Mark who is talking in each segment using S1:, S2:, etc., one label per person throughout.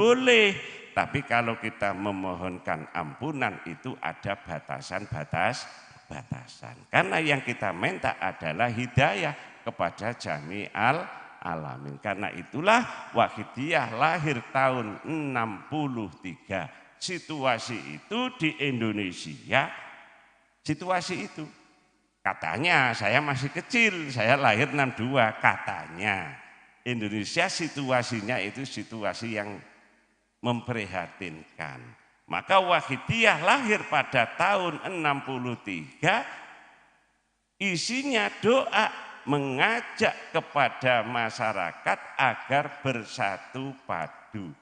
S1: boleh. Tapi kalau kita memohonkan ampunan itu ada batasan. Karena yang kita minta adalah hidayah kepada jami'al alamin. Karena itulah Wahidiyah lahir tahun 63. Situasi itu di Indonesia, situasi itu. Katanya saya masih kecil, saya lahir 62, katanya. Indonesia situasinya itu situasi yang memprihatinkan. Maka Wahidiyah lahir pada tahun 63, isinya doa mengajak kepada masyarakat agar bersatu padu.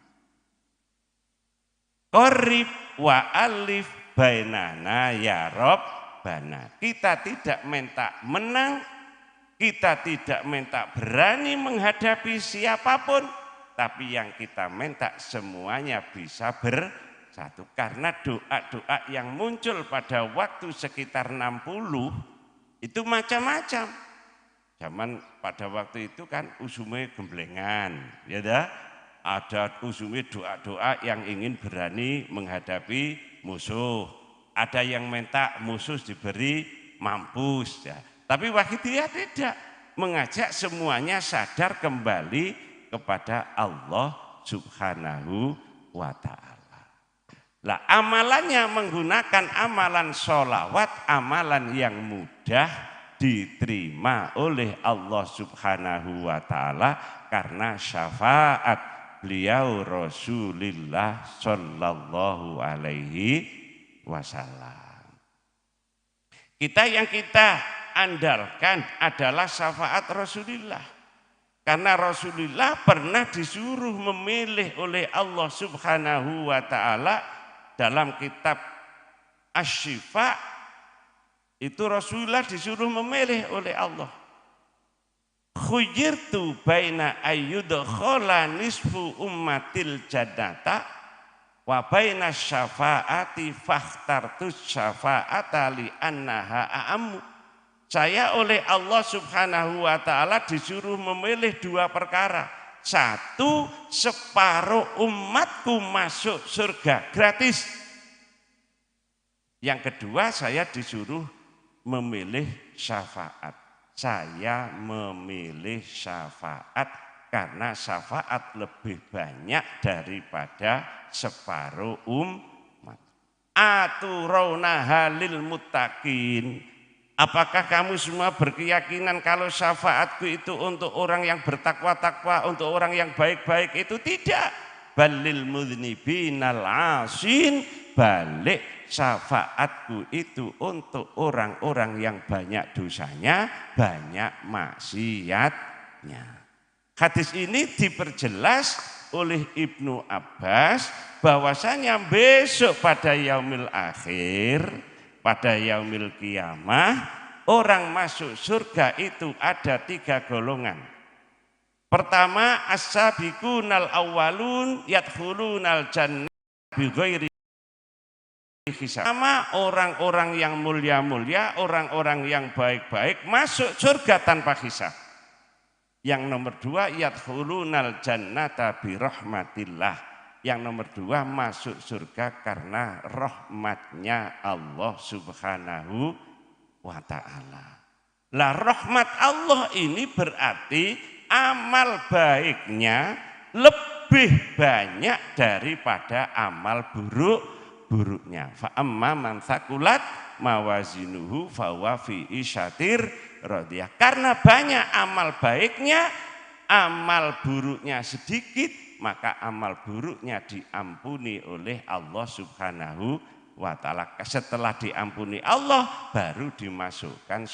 S1: Qorib wa alif bainana ya Rabbana. Kita tidak minta menang, kita tidak minta berani menghadapi siapapun, tapi yang kita minta semuanya bisa bersatu. Karena doa-doa yang muncul pada waktu sekitar 60 itu macam-macam. Zaman pada waktu itu kan usume gemblengan, ya dah? Ada usume doa-doa yang ingin berani menghadapi musuh. Ada yang minta musuh diberi mampus, ya. Tapi Wahidiyah tidak, mengajak semuanya sadar kembali kepada Allah Subhanahu wa ta'ala. Lah amalannya menggunakan amalan sholawat, amalan yang mudah diterima oleh Allah Subhanahu wa ta'ala karena syafaat beliau Rasulullah sallallahu alaihi wasallam. Yang kita andalkan adalah syafaat Rasulullah. Karena Rasulullah pernah disuruh memilih oleh Allah Subhanahu wa ta'ala dalam kitab Asy-Syifa, itu Rasulullah disuruh memilih oleh Allah. Khuyyirtu baina ayyudkhala nisfu ummatil jannata wa baina syafaati fakhtartu syafaata li annaha a'ammu. Saya oleh Allah Subhanahu wa ta'ala disuruh memilih dua perkara. Satu, separuh umatku masuk surga gratis. Yang kedua, saya disuruh memilih syafaat. Saya memilih syafaat karena syafaat lebih banyak daripada separuh umat. Aturawna halil muttaqin. Apakah kamu semua berkeyakinan kalau syafaatku itu untuk orang yang bertakwa-takwa, untuk orang yang baik-baik? Itu tidak. Balil mudznibinal asin, balik syafaatku itu untuk orang-orang yang banyak dosanya, banyak maksiatnya. Hadis ini diperjelas oleh Ibnu Abbas bahwasanya besok pada yaumil akhir, pada yaumil kiamah, orang masuk surga itu ada 3 golongan. Pertama, as-sabiqunal awwalun yadkhulunal jannah bighairi hisab. Pertama, orang-orang yang mulia-mulia, orang-orang yang baik-baik masuk surga tanpa hisab. Yang nomor 2, yadkhulunal jannata birahmatillah. Yang nomor 2, masuk surga karena rahmatnya Allah Subhanahu wa ta'ala. Lah rahmat Allah ini berarti amal baiknya lebih banyak daripada amal buruknya. Fa amma man thaqulat mawazinuhu fa huwa fi isyatir radiyah. Karena banyak amal baiknya, amal buruknya sedikit, maka amal buruknya diampuni oleh Allah Subhanahu wa ta'ala. Setelah diampuni Allah, baru dimasukkan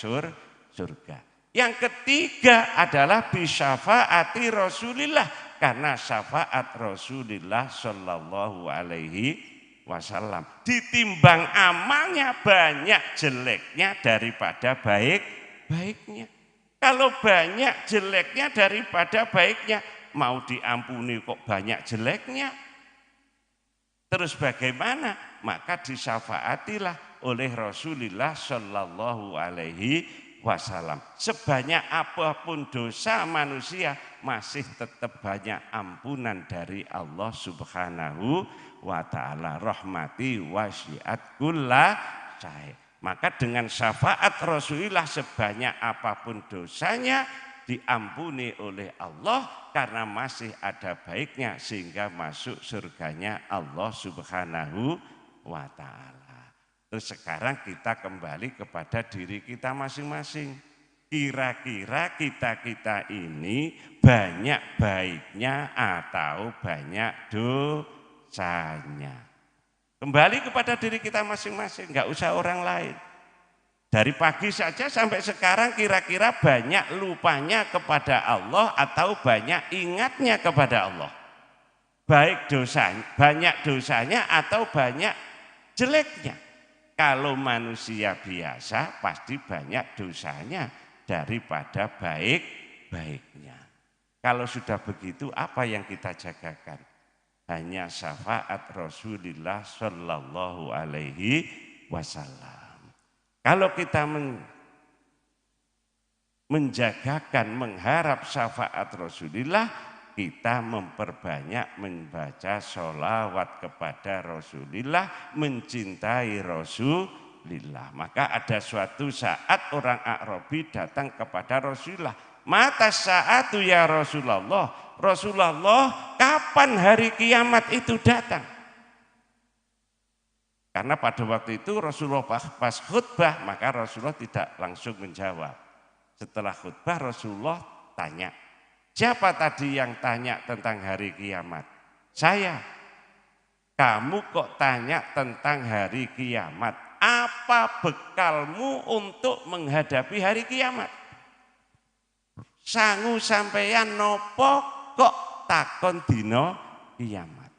S1: surga. Yang ketiga adalah bisyafaati Rasulillah, karena syafaat Rasulullah sallallahu alaihi wasallam. Ditimbang amalnya banyak jeleknya daripada baiknya. Kalau banyak jeleknya daripada baiknya, mau diampuni kok banyak jeleknya. Terus bagaimana? Maka disyafaatilah oleh Rasulullah sallallahu alaihi wasallam. Sebanyak apapun dosa manusia masih tetap banyak ampunan dari Allah Subhanahu wa ta'ala. Rahmati wasi'at kulla syai'. Maka dengan syafaat Rasulullah sebanyak apapun dosanya diampuni oleh Allah karena masih ada baiknya sehingga masuk surganya Allah Subhanahu wa ta'ala. Terus sekarang kita kembali kepada diri kita masing-masing. Kira-kira kita ini banyak baiknya atau banyak dosanya. Kembali kepada diri kita masing-masing, enggak usah orang lain. Dari pagi saja sampai sekarang kira-kira banyak lupanya kepada Allah atau banyak ingatnya kepada Allah. Baik dosanya, banyak dosanya atau banyak jeleknya. Kalau manusia biasa pasti banyak dosanya daripada baik-baiknya. Kalau sudah begitu apa yang kita jagakan? Hanya syafaat Rasulullah Shallallahu Alaihi Wasallam. Kalau kita menjagakan, mengharap syafaat Rasulullah, kita memperbanyak membaca sholawat kepada Rasulullah, mencintai Rasulullah. Maka ada suatu saat orang A'rabi datang kepada Rasulullah. Mata saatu ya Rasulullah. Rasulullah, kapan hari kiamat itu datang? Karena pada waktu itu Rasulullah pas khutbah, maka Rasulullah tidak langsung menjawab. Setelah khutbah Rasulullah tanya, siapa tadi yang tanya tentang hari kiamat? Saya. Kamu kok tanya tentang hari kiamat? Apa bekalmu untuk menghadapi hari kiamat? Sangu sampeyan nopo kok takon dino kiamat?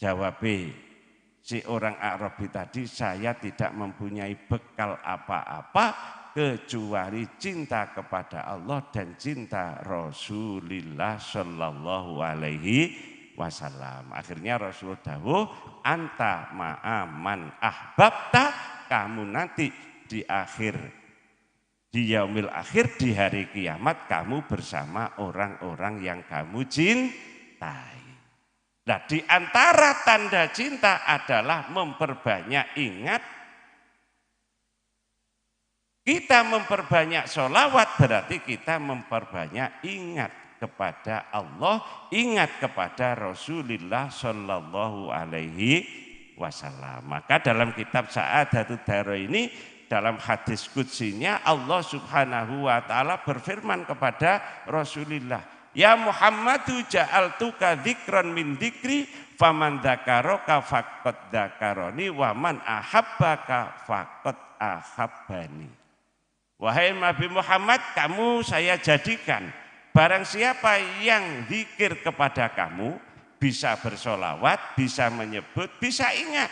S1: Jawab si orang Arabi tadi, saya tidak mempunyai bekal apa-apa kecuali cinta kepada Allah dan cinta Rasulullah Shallallahu Alaihi Wasallam. Akhirnya Rasulullah dawuh, anta ma'aman ahbabta, kamu nanti di yaumil akhir, di hari kiamat kamu bersama orang-orang yang kamu cintai. Nah, di antara tanda cinta adalah memperbanyak ingat. Kita memperbanyak sholawat berarti kita memperbanyak ingat kepada Allah, ingat kepada Rasulullah Shallallahu Alaihi Wasallam. Maka dalam kitab Sa'adatud Darain ini, dalam hadis qudsinya Allah Subhanahu wa ta'ala berfirman kepada Rasulullah, ya Muhammadu ja'altuka dzikran min dzikri faman dzakaraka faqad dzakarani wa man ahabbaka faqad ahabbani. Wahai Nabi Muhammad, kamu saya jadikan barang siapa yang zikir kepada kamu, bisa bersolawat, bisa menyebut, bisa ingat.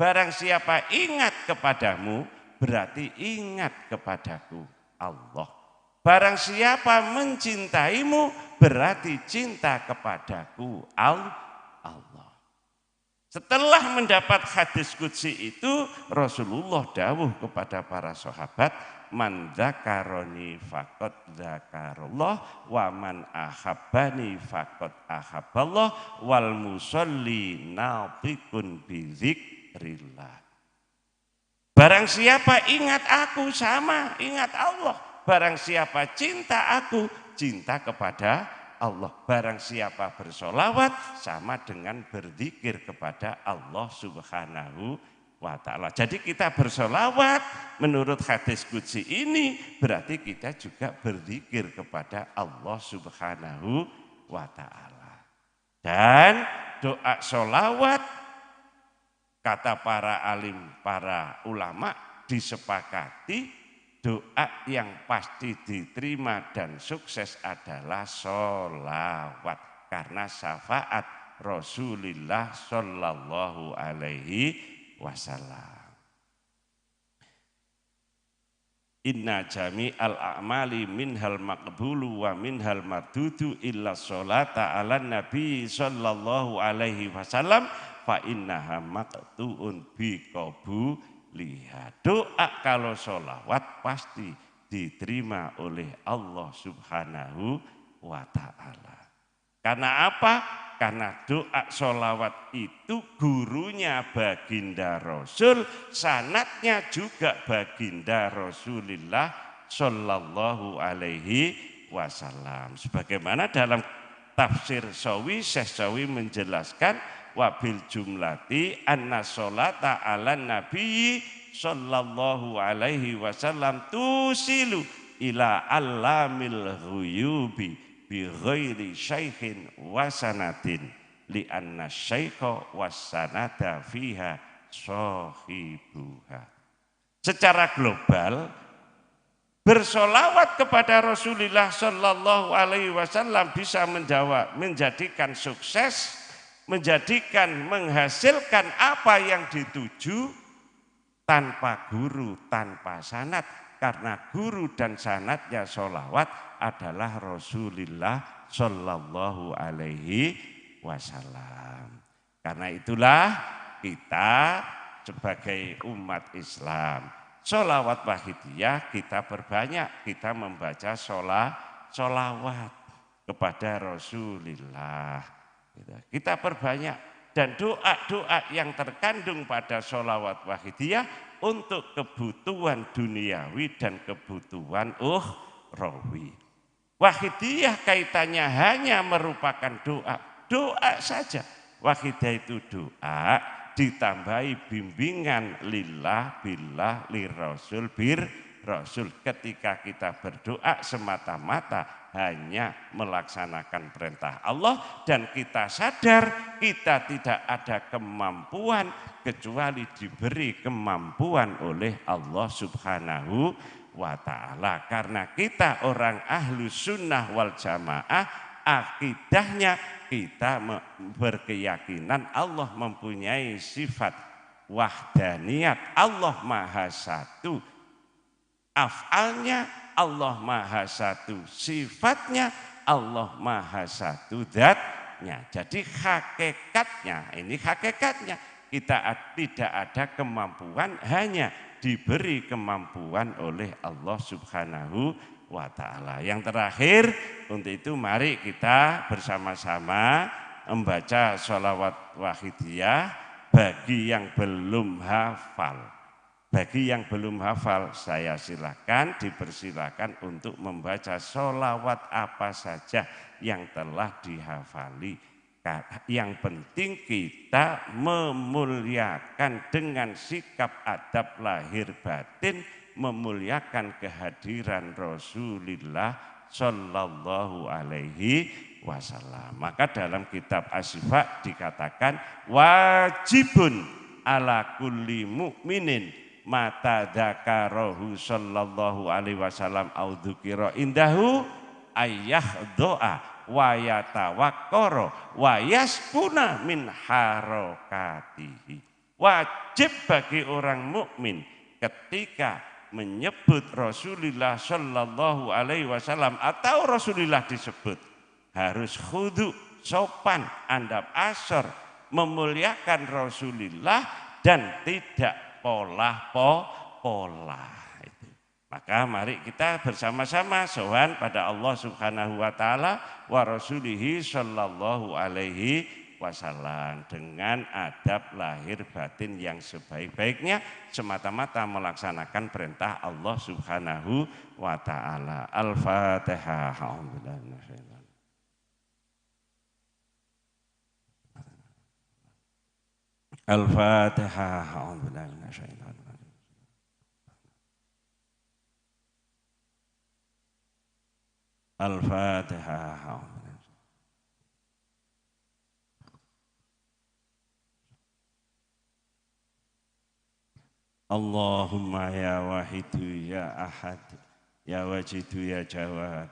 S1: Barang siapa ingat kepadamu, berarti ingat kepadaku Allah. Barang siapa mencintaimu, berarti cinta kepadaku Allah. Setelah mendapat hadis qudsi itu, Rasulullah dawuh kepada para sahabat, man dzakaroni faqad dzakarallah wa man ahabbani faqad ahabballah wal musolli natikun bi dzikrillah. Barang siapa ingat aku sama ingat Allah. Barang siapa cinta aku, cinta kepada Allah. Barang siapa bersolawat, sama dengan berzikir kepada Allah Subhanahu wa ta'ala. Jadi kita bersolawat menurut hadis qudsi ini berarti kita juga berzikir kepada Allah Subhanahu wa ta'ala. Dan doa solawat, kata para alim, para ulama, disepakati doa yang pasti diterima dan sukses adalah sholawat. Karena syafaat Rasulullah Shallallahu Alaihi Wasallam. Inna jami'al a'mali minhal maqbulu wa minhal mardudu illa sholata ala nabi sallallahu alaihi wasallam fa innaha maqtu'un bi qabuliha. Doa kalau sholawat pasti diterima oleh Allah Subhanahu wa ta'ala. Karena apa? Karena doa sholawat itu gurunya baginda Rasul, sanadnya juga baginda Rasulullah Shallallahu Alaihi Wasallam. Sebagaimana dalam tafsir Sawi, Syekh Sawi menjelaskan wabil jumlati anna sholata ala nabi Shallallahu Alaihi Wasallam tusilu ila alamil ghuyubi bi ghairi syaikhin wasanatin li anna syaikha wasanata fiha sahibuha. Secara global bersolawat kepada Rasulullah Shallallahu Alaihi Wasallam bisa menjadikan sukses, menghasilkan apa yang dituju tanpa guru, tanpa sanad. Karena guru dan sanadnya sholawat adalah Rasulullah Shallallahu Alaihi Wasallam. Karena itulah kita sebagai umat Islam, sholawat wahidiyah kita perbanyak, kita membaca sholawat kepada Rasulullah. Kita perbanyak, dan doa-doa yang terkandung pada sholawat wahidiyah untuk kebutuhan duniawi dan kebutuhan ukhrawi. Wahidiyah kaitannya hanya merupakan doa saja. Wahidiyah itu doa ditambahi bimbingan lillah, billah, lirasul, rasul. Ketika kita berdoa semata-mata hanya melaksanakan perintah Allah dan kita sadar kita tidak ada kemampuan kecuali diberi kemampuan oleh Allah Subhanahu wa ta'ala. Karena kita orang ahlu sunnah wal jamaah, akidahnya kita berkeyakinan Allah mempunyai sifat wahdaniyat, Allah maha satu, af'alnya Allah maha satu, sifatnya Allah maha satu, zatnya. Jadi hakikatnya, ini hakikatnya kita tidak ada kemampuan, hanya diberi kemampuan oleh Allah Subhanahu wa ta'ala. Yang terakhir, untuk itu mari kita bersama-sama membaca sholawat wahidiyah bagi yang belum hafal. Bagi yang belum hafal, saya silakan, dipersilakan untuk membaca sholawat apa saja yang telah dihafali. Yang penting kita memuliakan dengan sikap adab lahir batin, memuliakan kehadiran Rasulullah Shallallahu Alaihi Wasallam. Maka dalam kitab Asy-Syifa dikatakan wajibun ala kulli mu'minin mata dzakarahu Shallallahu Alaihi Wasallam au dzukira indahu ayyah doa wa yatawakkara wa yaspuna min harokatihi. Wajib bagi orang mukmin ketika menyebut Rasulullah Shallallahu Alaihi Wasallam atau Rasulullah disebut harus khudu, sopan, andap asor, memuliakan Rasulullah dan tidak pola. Maka mari kita bersama-sama sowan pada Allah Subhanahu wa ta'ala wa rasulihi Shallallahu Alaihi Wasallam dengan adab lahir batin yang sebaik-baiknya, semata-mata melaksanakan perintah Allah Subhanahu wa ta'ala. Al-Fatihah. Al-Fatihah. Al-Fatihah. Allahumma ya wahidu ya ahad ya wajidu ya jawad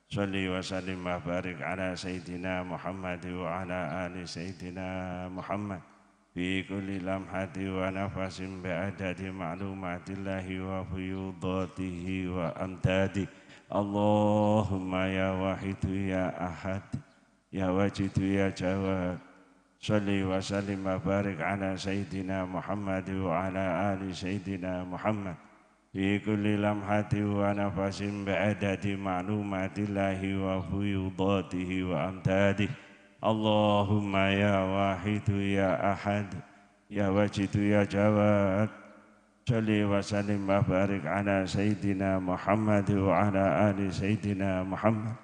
S1: sholli wa sallim wa barik ala sayyidina Muhammad wa ala ali sayyidina Muhammad fi kulli lamhati wa nafasin bi'adadi ma'lumatillahi wa fuyudatihi wa amdadi. Allahumma ya wahidu ya ahad ya wajidu ya jawad sholli wa sallim wa barik ala sayyidina Muhammad wa ala ali sayyidina Muhammad في كل لمحة ونفس بعدد معلومات الله وفيوضاته وأمداده اللهم يا واحد يا أحد يا واجد يا جواد صل وسلم وبارك على سيدنا محمد وعلى آل سيدنا محمد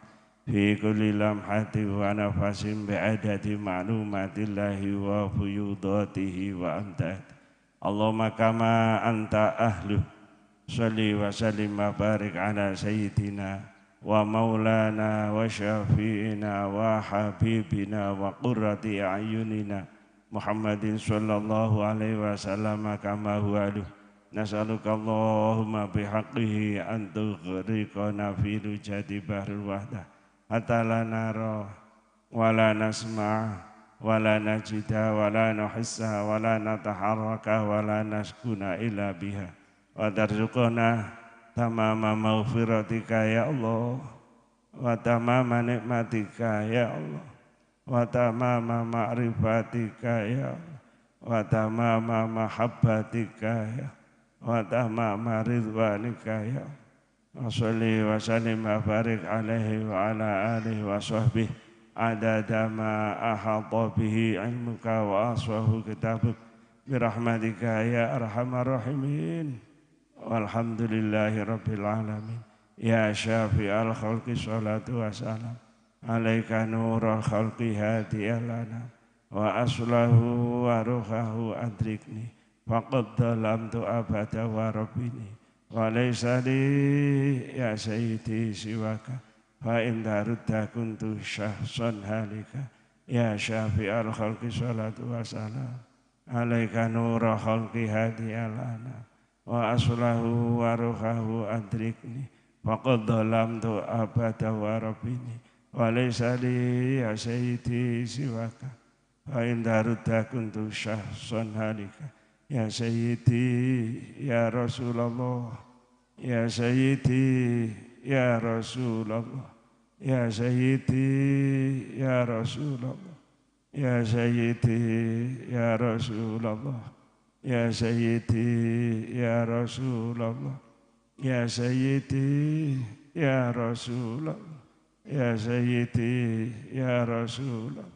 S1: في كل لمحة ونفس بعدد معلومات الله وفيوضاته وأمداده اللهم كما أنت أهله صل وسلم وبارك على سيدنا ومولانا وشفيعنا وحبيبنا وقرة أعيننا محمد صلى الله عليه وسلم كما هو له نسألك اللهم بحقه أن تغرقنا في لجة بحر الوحدة حتى لا نرى ولا نسمع ولا نجد ولا نحس ولا نتحرك ولا نسكن إلا بها وترزقنا تمام مغفرتك يا الله وتمام نعمتك يا الله وتمام معرفتك يا الله وتمام محبتك يا وتمام رضوانك يا وصل وسلم وبارك عليه وعلى آله وصحبه عدد ما أحاط به علمك وأصفه كتابك برحمتك يا أرحم الراحمين والحمد لله رب العالمين يا شافي الخلق صلاة وسلام عليك نور الخلق هادي لنا وأصله وروحه أدركني فقد ظلمت أبدا وربني وليس لي يا سيدي سواك فإن رد كنت شخصا هالكا يا شافي الخلق صلاة وسلام عليك نور الخلق هادي لنا وأصله وروحه أدركني فقد ظلمت أبدا وربني وليس لي يا سيدي سواك فإن رد كنت شخصا هالكا يا سيدي يا رسول الله يا سيدي يا رسول الله يا سيدي يا رسول الله يا سيدي يا رسول الله يا سيدي يا رسول الله يا سيدي يا رسول الله يا سيدي يا رسول الله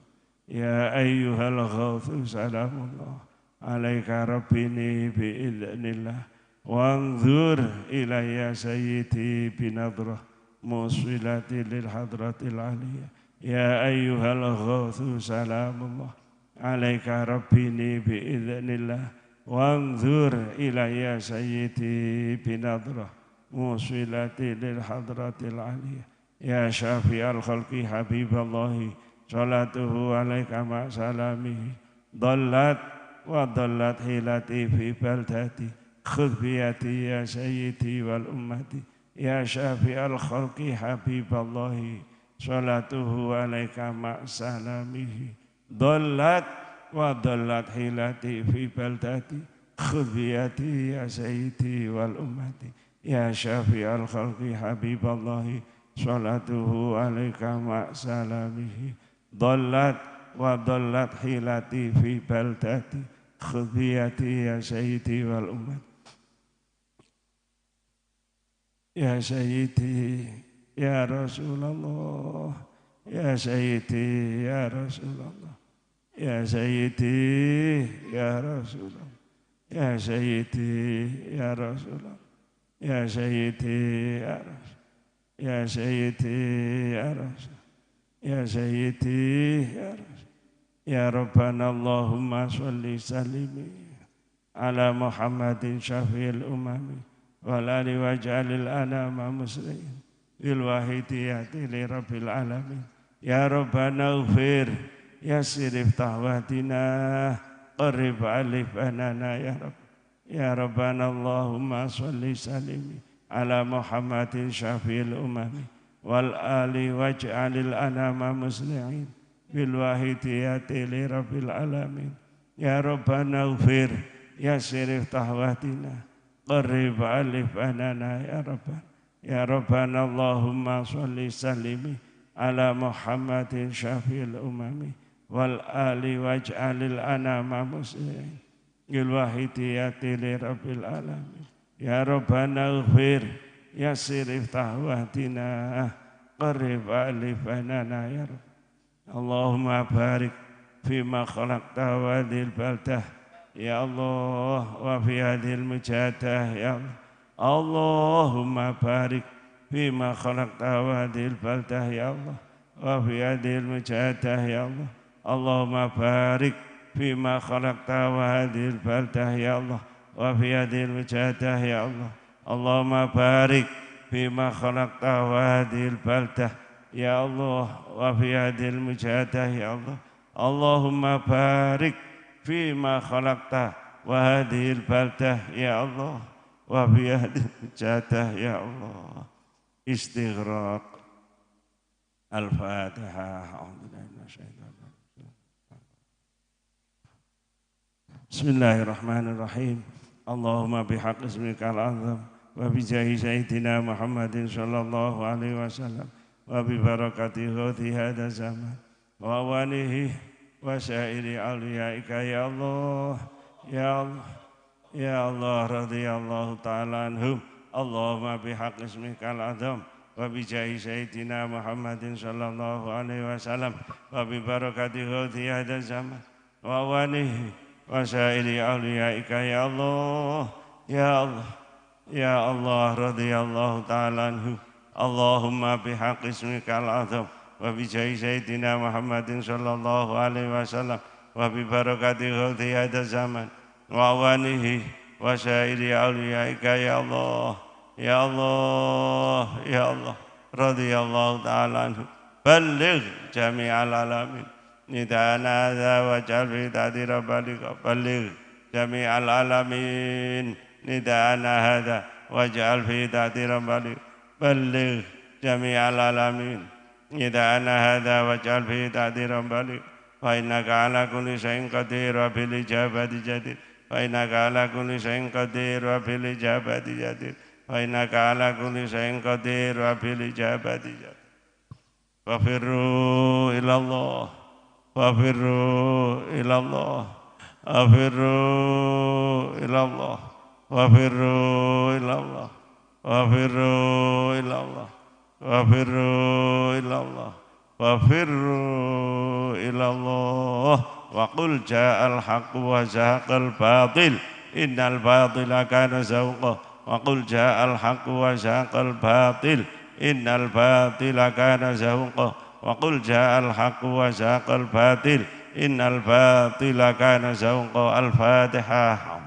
S1: يا أيها الغوث سلام الله عليك ربني بإذن الله وانظر إلي سيدي بنظرة موصلة للحضرة العليا يا أيها الغوث سلام الله عليك ربني بإذن الله وانظر إلي سيدي بنظرة موصلة للحضرة العليا يا شافي الخلق حبيب الله صلاته عليك مع سلامه ضلت وضلت حيلتي في بلدتي خذ بيدي يا سيدي والأمة يا شافي الخلق حبيب الله صلاته عليك مع سلامه ضلت وضلت حيلتي في بلدتي خذ بيدي يا سيدي والأمة يا شافي الخلق حبيب الله صلاته عليك مع سلامه ضلت وضلت حيلتي في بلدتي خذ بيدي يا سيدي والأمة يا سيدي يا رسول الله يا سيدي يا رسول الله يا سيدي يا رسول الله يا سيدي يا رسول الله يا سيدي يا رسول يا سيدي يا رسول يا سيدي يا رسول يا ربنا اللهم صل وسلم على محمد شفيع الأمم والآل واجعل الأنام مسلمين بالواحد يأتي لرب العالمين يا ربنا اغفر يسر افتح وهدنا قرب ألف أننا يا رب يا ربنا اللهم صل وسلم على محمد شفيع الأمم والآل واجعل الأنام مسلمين بالواحد يأتي لرب العالمين يا ربنا اغفر يسر افتح وهدنا قرب ألف أننا يا ربنا اللهم صل وسلم على محمد شفيع الأمم والآل واجعل الأنام مسلمين بالواحد يأتي لرب العالمين Ya Rabbana ighfir, yassir iftah wahdina, qarib alif banana ya Rabb. Allahumma barik fima khalaqta wa hadhil baldah ya Allah wa fi hadhil mujadah ya Allah. Allahumma barik fima khalaqta wa hadhil baldah ya Allah wa fi hadhil mujadah ya Allah. Allahumma barik fima khalaqta wa hadhil baldah ya Allah wa fi hadhil mujadah ya Allah. Allahumma barik fima khalaqta wa hadhil baldah ya Allah wa fi hadhil mujadah ya Allah. Allahumma barik fima khalaqta wa hadhil baldah ya Allah wa fi hadhil mujadah ya Allah. Istighraq. Al-Fatihah. Bismillahirrahmanirrahim. Allahumma bihaq ismikal azam wa bijahi sayyidina Muhammadin sallallahu alaihi wasallam wa bi barakati ghauthi hadha zaman wa awanihi wa syairi awliyaika ya Allah ya Allah ya Allah radhiyallahu ta'ala anhum. Allahumma bihaq ismikal azam wa bijahi sayyidina Muhammadin sallallahu alaihi wasallam wa bi barakati ghauthi hadha zaman wa awanihi wa syairi awliyaika ya Allah ya Allah ya Allah radhiyallahu ta'ala anhu. Allahumma bihaqqi ismikal azam wa bijahi sayyidina Muhammadin sallallahu alaihi wasallam wa bi barakati ghauthi hadha zaman wa awanihi wa syairi awliyaika ya Allah ya Allah ya Allah radhiyallahu ta'ala anhu. Balligh jami'al alamin nidana hadza waj'al fi ta'dira balika balligh jami'al alamin nidana hadza waj'al fi ta'dira balika balligh jami'al alamin nidana hadza waj'al fi ta'dira balika fa innaka ala kulli shay'in qadir wa bil ijabati jadir fa innaka ala kulli shay'in qadir wa bil ijabati jadir fa innaka ala kulli shay'in qadir wa bil ijabati jadir. Wa firru ila Allah wafirru ilallah wafirru ilallah wafirru ilallah wafirru ilallah wafirru ilallah wafirru ilallah wa qul ja'al haqqu wa zahaqal batil innal batila kana zahuqa wa qul ja'al haqqu wa zahaqal batil innal batila kana zahuqa wa qul ja'al haqqu wa zahaqal batil innal batila kana zahuqa. Al-Fatihah.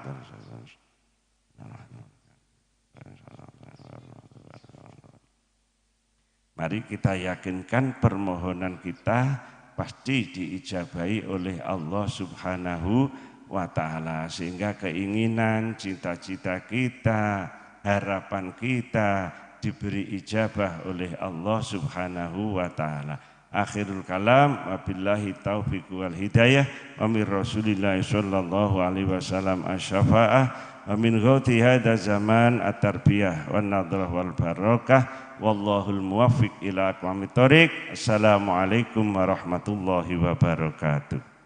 S1: Mari kita yakinkan permohonan kita pasti diijabahi oleh Allah Subhanahu wa ta'ala, sehingga keinginan, cita-cita kita, harapan kita diberi ijabah oleh Allah Subhanahu wa ta'ala. Akhirul kalam, wabillahi taufiq wal hidayah, wa min Rasulillah sallallahu alaihi wasallam asy-syafa'ah, wa min ghauti hadza zaman at-tarbiyah wan nadrah wal barakah, wallahul muwaffiq ila aqwamit thoriq. Assalamualaikum warahmatullahi wabarakatuh.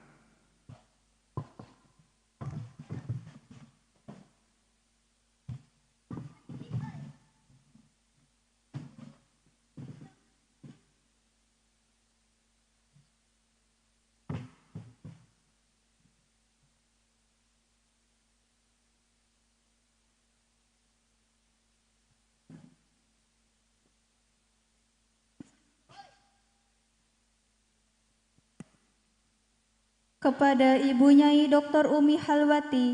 S2: Kepada Ibu Nyai Dr. Umi Halwati